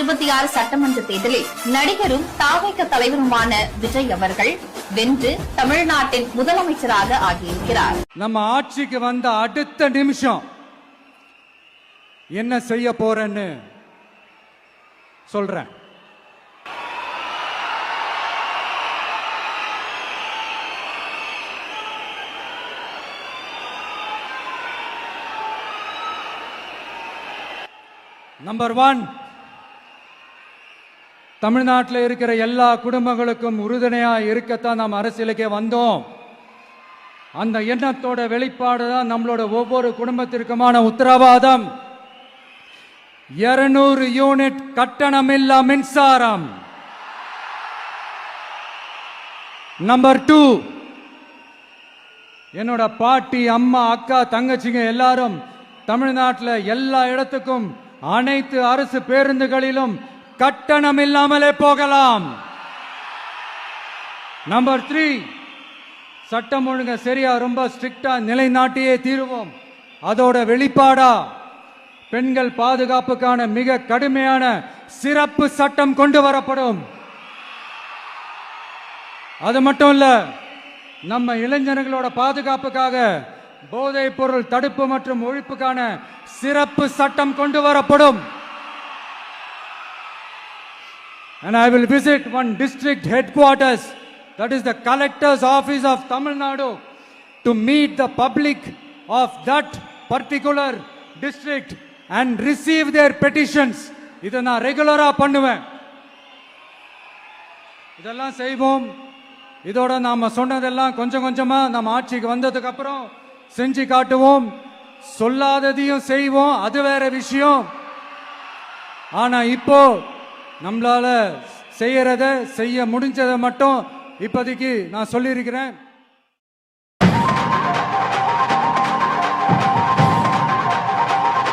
2026 சட்டமன்ற தேர்தலில் நடிகரும் தாவேக தலைவருமான விஜய் அவர்கள் வென்று தமிழ்நாட்டின் முதலமைச்சராக ஆகியிருக்கிறார். நம்ம ஆட்சிக்கு வந்த அடுத்த நிமிஷம் என்ன செய்ய போறேன்னு சொல்றேன். நம்பர் 1, தமிழ்நாட்டில் இருக்கிற எல்லா குடும்பங்களுக்கும் உறுதுணையா இருக்கத்தான் நாம் அரசியலுக்கே வந்தோம். அந்த எண்ணத்தோட வெளிப்பாடு தான் நம்மளோட ஒவ்வொரு குடும்பத்திற்குமான உத்தரவாதம். 200 யூனிட் கட்டணமில்லா மின்சாரம். நம்பர் 2, என்னோட பாட்டி, அம்மா, அக்கா, தங்கச்சிங்க எல்லாரும் தமிழ்நாட்டில் எல்லா இடத்துக்கும் அனைத்து அரசு பேருந்துகளிலும் கட்டணம் இல்லாமலே போகலாம். நம்பர் 3, சட்டம் ஒழுங்கு சரியா ரொம்ப ஸ்ட்ரிக்டா நிலைநாட்டியே தீருவோம். அதோட வெளிப்பாடா பெண்கள் பாதுகாப்புக்கான மிக கடுமையான சிறப்பு சட்டம் கொண்டு வரப்படும். அது மட்டும் இல்ல, நம்ம இளைஞர்களோட பாதுகாப்புக்காக போதைப் பொருள் தடுப்பு மற்றும் ஒழிப்புக்கான சிறப்பு சட்டம் கொண்டு வரப்படும். And I will visit one district headquarters, that is the collector's office of Tamil Nadu, to meet the public of that particular district and receive their petitions. இதை நான் ரெகுலரா பண்ணுவேன். இதெல்லாம் செய்வோம். இதோட நாம சொன்னதெல்லாம் கொஞ்சம் கொஞ்சமா நம்ம ஆட்சிக்கு வந்ததுக்கு அப்புறம் செஞ்சு காட்டுவோம். சொல்லாததையும் செய்வோம், அது வேற விஷயம். ஆனா இப்போ நம்மளால செய்யறத செய்ய முடிஞ்சதை மட்டும் இப்போதைக்கு நான் சொல்லியிருக்கிறேன்.